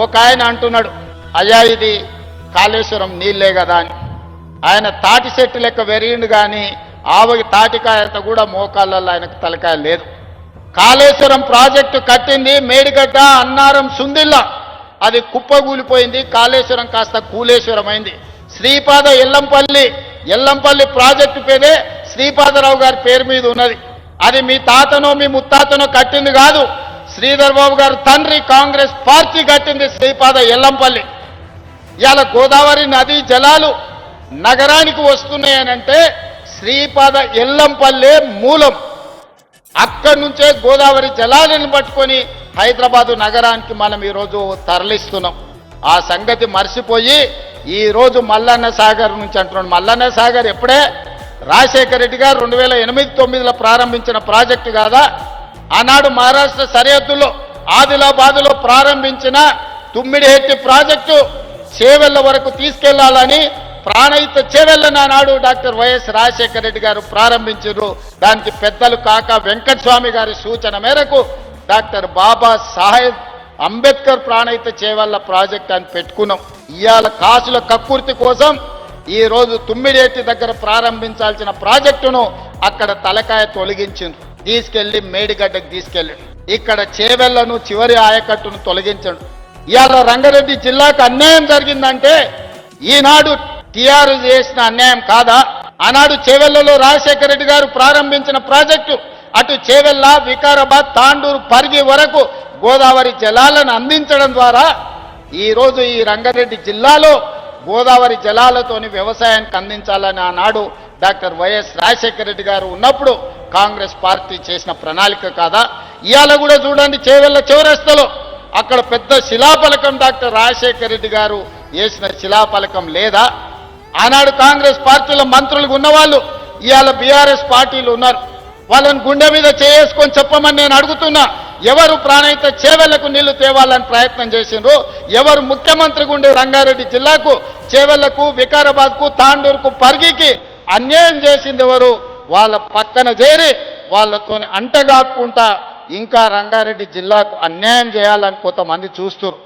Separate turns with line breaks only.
ఒక ఆయన అంటున్నాడు, అయ్యా ఇది కాళేశ్వరం నీళ్ళే కదా అని. ఆయన తాటి చెట్టు లెక్క వెరిగిండు కానీ ఆవకి తాటికాయంత కూడా మోకాళ్ళల్లో ఆయనకు తలకాయ లేదు. కాళేశ్వరం ప్రాజెక్టు కట్టింది మేడిగడ్డ, అన్నారం, సుందిల్ల. అది కుప్పగూలిపోయింది. కాళేశ్వరం కాస్త కూలేశ్వరం అయింది. శ్రీపాద ఎల్లంపల్లి ప్రాజెక్టు పేరే శ్రీపాదరావు గారి పేరు మీద ఉన్నది. అది మీ తాతనో మీ ముత్తాతనో కట్టింది కాదు. శ్రీధర్ బాబు గారు తండ్రి కాంగ్రెస్ పార్టీ కట్టింది శ్రీపాద ఎల్లంపల్లి. ఇవాళ గోదావరి నదీ జలాలు నగరానికి వస్తున్నాయనంటే శ్రీపాద ఎల్లంపల్లె మూలం. అక్కడి నుంచే గోదావరి జలాలను పట్టుకొని హైదరాబాదు నగరానికి మనం ఈరోజు తరలిస్తున్నాం. ఆ సంగతి మర్చిపోయి ఈరోజు మల్లన్న సాగర్ నుంచి అంటున్నాడు. మల్లన్న సాగర్ ఎప్పుడే రాజశేఖర రెడ్డి గారు 2008-9లో ప్రారంభించిన ప్రాజెక్టు కాదా? ఆనాడు మహారాష్ట్ర సరిహద్దులో ఆదిలాబాదులో ప్రారంభించిన తుమ్మిడిహెట్టి ప్రాజెక్టు చేవెళ్ల వరకు తీసుకెళ్లాలని ప్రాణహిత చేవెళ్లను ఆనాడు డాక్టర్ వైఎస్ రాజశేఖర రెడ్డి గారు ప్రారంభించారు. దానికి పెద్దలు కాక వెంకటస్వామి గారి సూచన మేరకు డాక్టర్ బాబా సాహెబ్ అంబేద్కర్ ప్రాణహిత చేవెళ్ల ప్రాజెక్ట్ అని పెట్టుకున్నాం. ఇవాళ కాసుల కక్కుర్తి కోసం ఈ రోజు తుమ్మిడిహెట్టి దగ్గర ప్రారంభించాల్సిన ప్రాజెక్టును అక్కడ తలకాయ తొలగించింది, తీసుకెళ్లి మేడిగడ్డకు తీసుకెళ్ళి ఇక్కడ చేవెళ్లను చివరి ఆయకట్టును తొలగించండు. ఇవాళ రంగారెడ్డి జిల్లాకు అన్యాయం జరిగిందంటే ఈనాడు టీఆర్ఎస్ చేసిన అన్యాయం కాదా? ఆనాడు చేవెళ్లలో రాజశేఖర రెడ్డి గారు ప్రారంభించిన ప్రాజెక్టు అటు చేవెళ్ల, వికారాబాద్, తాండూరు, పరిగి వరకు గోదావరి జలాలను అందించడం ద్వారా ఈరోజు ఈ రంగారెడ్డి జిల్లాలో గోదావరి జలాలతోని వ్యవసాయానికి అందించాలని ఆనాడు డాక్టర్ వైఎస్ రాజశేఖర రెడ్డి గారు ఉన్నప్పుడు కాంగ్రెస్ పార్టీ చేసిన ప్రణాళిక కాదా? ఇవాళ కూడా చూడండి, చేవెళ్ల చౌరస్తలో అక్కడ పెద్ద శిలాఫలకం డాక్టర్ రాజశేఖర రెడ్డి గారు వేసిన శిలాఫలకం లేదా? ఆనాడు కాంగ్రెస్ పార్టీలో మంత్రులుగా ఉన్నవాళ్ళు ఇవాళ బీఆర్ఎస్ పార్టీలు ఉన్నారు. వాళ్ళని గుండె మీద చేసుకొని చెప్పమని నేను అడుగుతున్నా. ఎవరు ప్రాణహిత చేవెళ్లకు నీళ్లు తేవాలని ప్రయత్నం చేసిండ్రు? ఎవరు ముఖ్యమంత్రి ఉండే రంగారెడ్డి జిల్లాకు, చేవెళ్లకు, వికారాబాద్కు, తాండూరుకు, పరిగికి అన్యాయం చేసింది ఎవరు? వాళ్ళ పక్కన చేరి వాళ్ళతో అంటగాక్కుంటా ఇంకా రంగారెడ్డి జిల్లాకు అన్యాయం చేయాలని కొంతమంది చూస్తున్నారు.